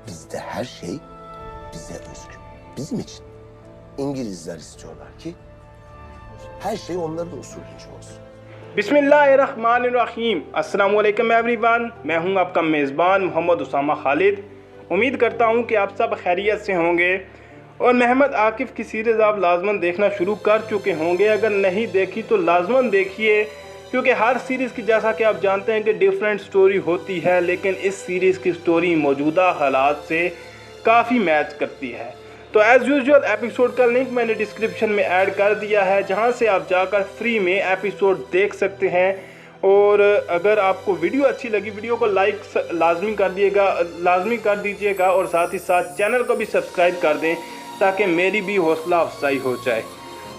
Bizde her şey bize özgü. Bizim için. İngilizler istiyorlar ki her şey onların usulünce olsun. बिस्मिल्लाहिर्रहमानिर्रहीम अस्सलाम वालेकुम everyone. मैं हूं आपका मेज़बान मोहम्मद उसामा खालिद। उम्मीद करता हूं कि आप सब खैरियत से होंगे और महमद आकिफ़ की सीरीज़ आप लाजमन देखना शुरू कर चुके होंगे। अगर नहीं देखी तो लाजमन देखिए, क्योंकि हर सीरीज़ की जैसा कि आप जानते हैं कि डिफरेंट स्टोरी होती है, लेकिन इस सीरीज़ की स्टोरी मौजूदा हालात से काफ़ी मैच करती है। तो एज़ यूजुअल एपिसोड का लिंक मैंने डिस्क्रिप्शन में ऐड कर दिया है, जहां से आप जाकर फ्री में एपिसोड देख सकते हैं। और अगर आपको वीडियो अच्छी लगी, वीडियो को लाइक लाजमी कर दीजिएगा और साथ ही साथ चैनल को भी सब्सक्राइब कर दें, ताकि मेरी भी हौसला अफजाई हो जाए।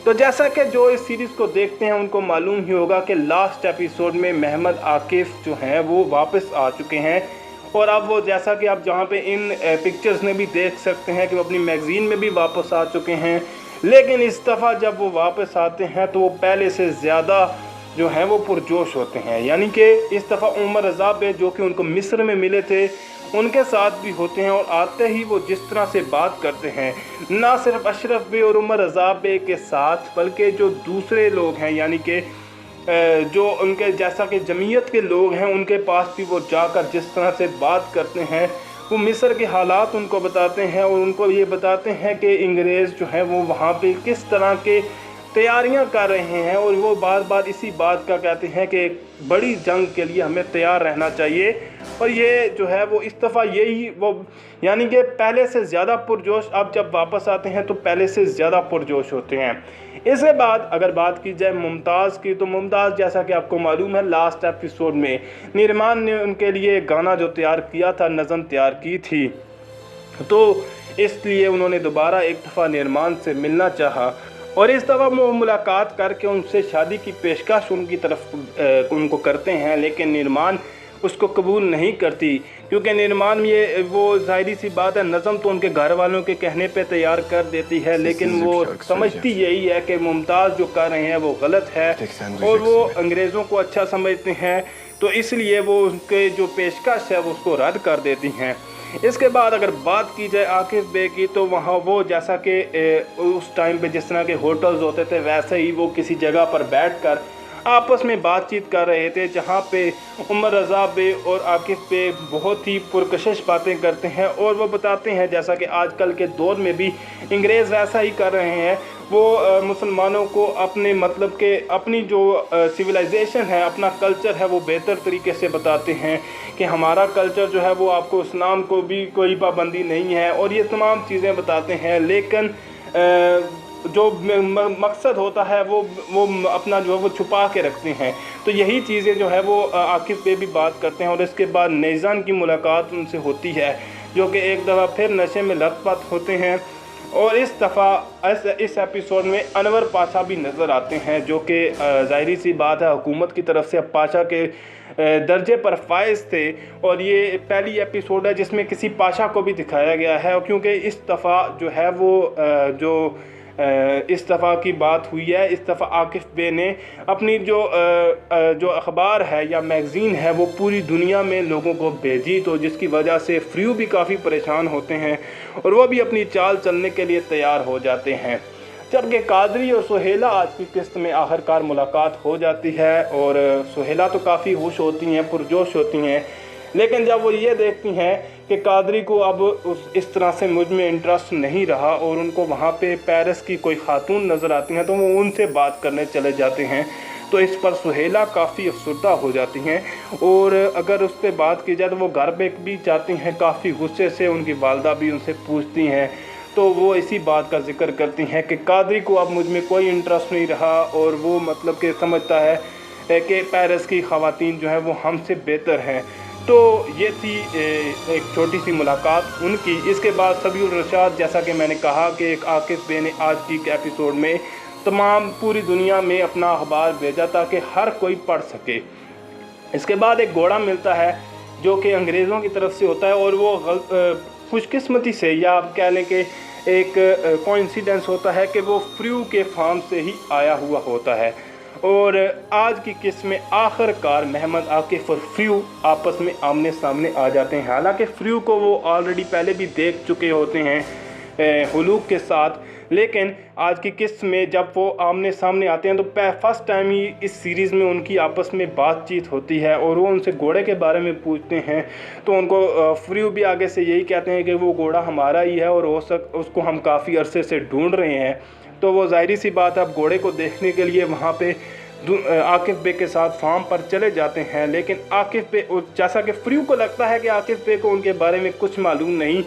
तो जैसा कि जो इस सीरीज़ को देखते हैं उनको मालूम ही होगा कि लास्ट एपिसोड में महमद आकिफ़ जो हैं वो वापस आ चुके हैं। और अब वो जैसा कि आप जहाँ पे इन पिक्चर्स में भी देख सकते हैं कि वो अपनी मैगज़ीन में भी वापस आ चुके हैं। लेकिन इस दफ़ा जब वो वापस आते हैं तो वो पहले से ज़्यादा जो हैं वो पुरजोश होते हैं। यानी कि इस दफ़ा उमर रज़ा बे जो कि उनको मिस्र में मिले थे, उनके साथ भी होते हैं। और आते ही वो जिस तरह से बात करते हैं, ना सिर्फ अशरफ बे और उमर रज़ा बे के साथ, बल्कि जो दूसरे लोग हैं, यानी कि जो उनके जैसा कि जमीयत के लोग हैं, उनके पास भी वो जाकर जिस तरह से बात करते हैं, वो मिस्र के हालात उनको बताते हैं और उनको ये बताते हैं कि अंग्रेज़ जो हैं वो वहाँ पे किस तरह के तैयारियां कर रहे हैं। और वो बार बार इसी बात का कहते हैं कि एक बड़ी जंग के लिए हमें तैयार रहना चाहिए। और ये जो है वो इस दफ़ा यही वो यानी कि पहले से ज़्यादा पुरजोश, अब जब वापस आते हैं तो पहले से ज़्यादा पुरजोश होते हैं। इसके बाद अगर बात की जाए मुमताज़ की, तो मुमताज़ जैसा कि आपको मालूम है लास्ट एपिसोड में निर्माण ने उनके लिए गाना जो तैयार किया था, नज़म तैयार की थी, तो इसलिए उन्होंने दोबारा एक दफ़ा निर्माण से मिलना चाहा। और इस दफ़ा वो मुलाकात करके उनसे शादी की पेशकश उनकी तरफ उनको करते हैं, लेकिन निर्माण उसको कबूल नहीं करती, क्योंकि निर्माण ये वो ज़ाहिरी सी बात है, नज़म तो उनके घर वालों के कहने पे तैयार कर देती है, लेकिन वो समझती यही है कि मुमताज़ जो कर रहे हैं वो गलत है और वो अंग्रेज़ों को अच्छा समझते हैं, तो इसलिए वो उनके जो पेशकश है वो उसको रद्द कर देती हैं। इसके बाद अगर बात की जाए आकिफ़ बे की, तो वहाँ वो जैसा कि उस टाइम पे जिस तरह के होटल्स होते थे, वैसे ही वो किसी जगह पर बैठकर आपस में बातचीत कर रहे थे, जहाँ पे उमर रज़ा बे और आकिफ़ बे बहुत ही पुरकशिश बातें करते हैं। और वो बताते हैं जैसा कि आजकल के दौर में भी अंग्रेज़ ऐसा ही कर रहे हैं, वो मुसलमानों को अपने मतलब के अपनी जो सिविलाइजेशन है, अपना कल्चर है, वो बेहतर तरीके से बताते हैं कि हमारा कल्चर जो है वो आपको इस्लाम को भी कोई पाबंदी नहीं है, और ये तमाम चीज़ें बताते हैं। लेकिन जो मकसद होता है वो अपना जो है वो छुपा के रखते हैं। तो यही चीज़ें जो है वो आकिफ़ पे भी बात करते हैं। और इसके बाद नेज़ान की मुलाकात उनसे होती है, जो कि एक दफ़ा फिर नशे में लथपथ होते हैं। और इस दफ़ा इस एपिसोड में अनवर पाशा भी नज़र आते हैं, जो कि ज़ाहिरी सी बात है हुकूमत की तरफ से अब पाशा के दर्जे पर फाइज थे। और ये पहली एपिसोड है जिसमें किसी पाशा को भी दिखाया गया है, क्योंकि इस दफ़ा जो है वो इस दफ़ा की बात हुई है, इस दफ़ा आकिफ़ बे ने अपनी जो अखबार है या मैगज़ीन है वो पूरी दुनिया में लोगों को भेजी, तो जिसकी वजह से फ्रू भी काफ़ी परेशान होते हैं और वो भी अपनी चाल चलने के लिए तैयार हो जाते हैं। जबकि कादरी और सुहेला आज की किस्त में आखिरकार मुलाकात हो जाती है, और सुहेला तो काफ़ी खुश होती हैं, पुरजोश होती हैं। लेकिन जब वो ये देखती हैं कि कादरी को अब इस तरह से मुझ में इंटरेस्ट नहीं रहा और उनको वहाँ पे पेरिस की कोई खातून नज़र आती हैं, तो वो उनसे बात करने चले जाते हैं। तो इस पर सुहेला काफ़ी अफसरदा हो जाती हैं। और अगर उस पर बात की जाए तो वो घर पे भी जाती हैं काफ़ी गुस्से से, उनकी वालदा भी उनसे पूछती हैं, तो वो इसी बात का जिक्र करती हैं कि कादरी को अब मुझ में कोई इंटरेस्ट नहीं रहा, और वो मतलब कि समझता है कि पेरिस की ख़वातीन जो है वो हमसे बेहतर हैं। तो ये थी एक छोटी सी मुलाकात उनकी। इसके बाद सबीउर रशाद, जैसा कि मैंने कहा कि एक आकिफ़ बे ने आज की एपिसोड में तमाम पूरी दुनिया में अपना अखबार भेजा ताकि हर कोई पढ़ सके। इसके बाद एक घोड़ा मिलता है जो कि अंग्रेज़ों की तरफ से होता है, और वो खुशकिस्मती से या आप कह लें कि एक कोइंसिडेंस होता है कि वो फ्रू के फार्म से ही आया हुआ होता है। और आज की किस्त में आखिरकार महमद आकिफ और फ्रियू आपस में आमने सामने आ जाते हैं। हालांकि फ्रियू को वो ऑलरेडी पहले भी देख चुके होते हैं हुलूक के साथ, लेकिन आज की किस्त में जब वो आमने सामने आते हैं तो फर्स्ट टाइम ही इस सीरीज़ में उनकी आपस में बातचीत होती है और वो उनसे घोड़े के बारे में पूछते हैं। तो उनको फ्रियू भी आगे से यही कहते हैं कि वो घोड़ा हमारा ही है और उसको हम काफ़ी अरसे से ढूंढ रहे हैं। तो वो ज़ाहिर सी बात है अब घोड़े को देखने के लिए वहाँ पे आकिफ बे के साथ फार्म पर चले जाते हैं। लेकिन आकिफ बे, जैसा कि फ्रियू को लगता है कि आकिफ बे को उनके बारे में कुछ मालूम नहीं,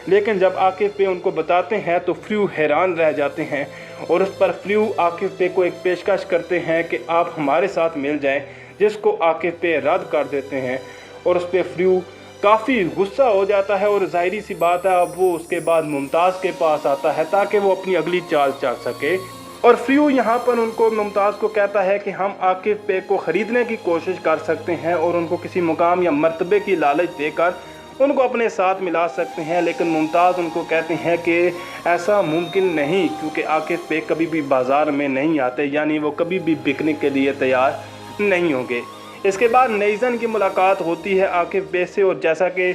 लेकिन जब आकिफ बे उनको बताते हैं तो फ्रियू हैरान रह जाते हैं और उस पर फ्रियू आकिफ बे को एक पेशकश करते हैं कि आप हमारे साथ मिल जाएं, जिसको आकिफ बे रद्द कर देते हैं और उस पर फ्रियू काफ़ी गुस्सा हो जाता है। और ज़ाहिरी सी बात है अब वो उसके बाद मुमताज़ के पास आता है ताकि वो अपनी अगली चाल चल सके। और फ्रियू यहाँ पर उनको मुमताज़ को कहता है कि हम आकिफ बे को ख़रीदने की कोशिश कर सकते हैं और उनको किसी मुकाम या मर्तबे की लालच देकर उनको अपने साथ मिला सकते हैं। लेकिन मुमताज़ उनको कहते हैं कि ऐसा मुमकिन नहीं, क्योंकि आकिफ बे कभी भी बाज़ार में नहीं आते, यानी वो कभी भी बिकने के लिए तैयार नहीं होंगे। इसके बाद नेज़न की मुलाकात होती है आकिफ बे से और जैसा कि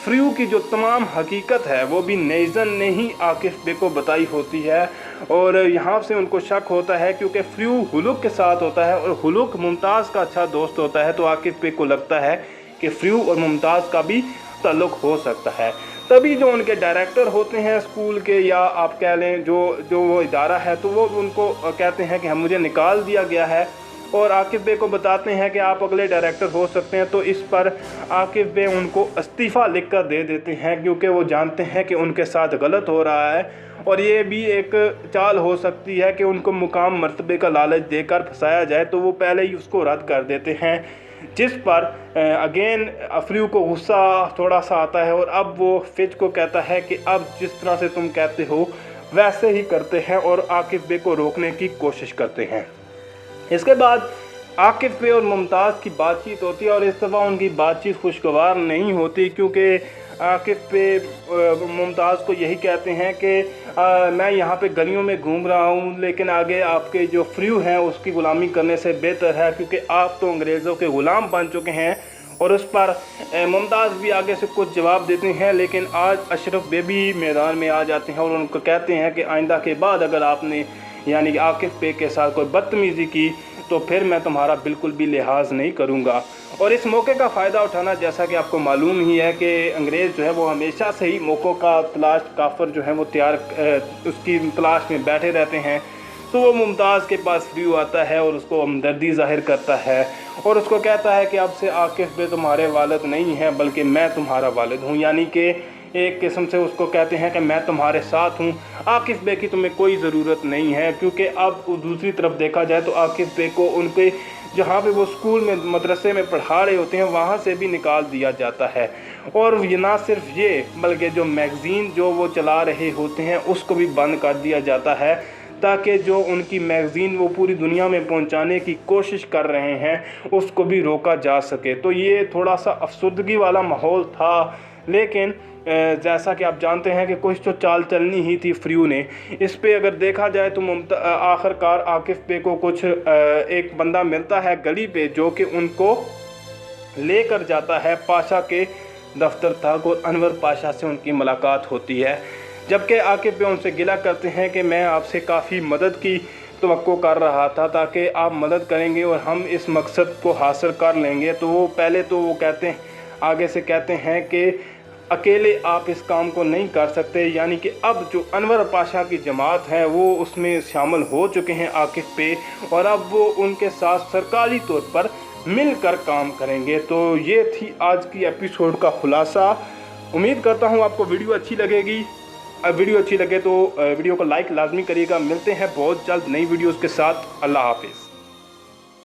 फ्रियू की जो तमाम हकीकत है वो भी नेज़न ने ही आकिफ बे को बताई होती है। और यहाँ से उनको शक होता है क्योंकि फ्रियू हुलूक के साथ होता है और हुलूक मुमताज़ का अच्छा दोस्त होता है, तो आकिफ बे को लगता है कि फ्रियू और मुमताज़ का भी ताल्लुक़ हो सकता है। तभी जो उनके डायरेक्टर होते हैं स्कूल के, या आप कह लें जो वो इदारा है, तो वो उनको कहते हैं कि हम मुझे निकाल दिया गया है और आकिफ बे को बताते हैं कि आप अगले डायरेक्टर हो सकते हैं। तो इस पर आकिफ बे उनको इस्तीफ़ा लिख कर दे देते हैं क्योंकि वो जानते हैं कि उनके साथ गलत हो रहा है और ये भी एक चाल हो सकती है कि उनको मुकाम मर्तबे का लालच देकर फंसाया जाए, तो वो पहले ही उसको रद्द कर देते हैं। जिस पर अगेन फ्रियू को गुस्सा थोड़ा सा आता है और अब वो फिच को कहता है कि अब जिस तरह से तुम कहते हो वैसे ही करते हैं और आकिफ बे को रोकने की कोशिश करते हैं। इसके बाद आकिफ बे और मुमताज़ की बातचीत होती है और इस दफ़ा उनकी बातचीत खुशगवार नहीं होती, क्योंकि आकिफ बे मुमताज़ को यही कहते हैं कि मैं यहाँ पे गलियों में घूम रहा हूँ, लेकिन आगे आपके जो फ्रियू हैं उसकी ग़ुलामी करने से बेहतर है, क्योंकि आप तो अंग्रेज़ों के ग़ुलाम बन चुके हैं। और उस पर मुमताज़ भी आगे से कुछ जवाब देते हैं, लेकिन आज अशरफ बे भी मैदान में आ जाते हैं और उनको कहते हैं कि आइंदा के बाद अगर आपने यानी कि आकिफ बे के साथ कोई बदतमीज़ी की तो फिर मैं तुम्हारा बिल्कुल भी लिहाज नहीं करूँगा। और इस मौके का फ़ायदा उठाना, जैसा कि आपको मालूम ही है कि अंग्रेज़ जो है वो हमेशा से ही मौक़ों का तलाश काफ़र जो है वो उसकी तलाश में बैठे रहते हैं। तो वो मुमताज़ के पास फ्रियू आता है और उसको हमदर्दी ज़ाहिर करता है और उसको कहता है कि अब से आकिफ बे तुम्हारे वालिद नहीं हैं बल्कि मैं तुम्हारा वालिद हूँ, यानी कि एक किस्म से उसको कहते हैं कि मैं तुम्हारे साथ हूँ, आकिफ बे की तुम्हें कोई ज़रूरत नहीं है। क्योंकि अब दूसरी तरफ देखा जाए तो आकिफ बे को उनके जहाँ पे वो स्कूल में मदरसे में पढ़ा रहे होते हैं वहाँ से भी निकाल दिया जाता है। और ये ना सिर्फ ये बल्कि जो मैगज़ीन जो वो चला रहे होते हैं उसको भी बंद कर दिया जाता है, ताकि जो उनकी मैगज़ीन वो पूरी दुनिया में पहुंचाने की कोशिश कर रहे हैं उसको भी रोका जा सके। तो ये थोड़ा सा अफसरदगी वाला माहौल था, लेकिन जैसा कि आप जानते हैं कि कुछ तो चाल चलनी ही थी फ्रियू ने। इस पे अगर देखा जाए तो आखिरकार आकिफ बे को कुछ एक बंदा मिलता है गली पे जो कि उनको लेकर जाता है पाशा के दफ्तर तक और अनवर पाशा से उनकी मुलाकात होती है। जबकि आकिफ बे उनसे गिला करते हैं कि मैं आपसे काफ़ी मदद की तवक्को कर रहा था ताकि आप मदद करेंगे और हम इस मकसद को हासिल कर लेंगे। तो वो पहले तो वो कहते हैं आगे से कहते हैं कि अकेले आप इस काम को नहीं कर सकते, यानी कि अब जो अनवर पाशा की जमात है वो उसमें शामिल हो चुके हैं आकिफ पे और अब वो उनके साथ सरकारी तौर पर मिलकर काम करेंगे। तो ये थी आज की एपिसोड का खुलासा। उम्मीद करता हूँ आपको वीडियो अच्छी लगेगी। वीडियो अच्छी लगे तो वीडियो को लाइक लाजमी करिएगा। मिलते हैं बहुत जल्द नई वीडियोज़ के साथ। अल्लाह हाफिज़।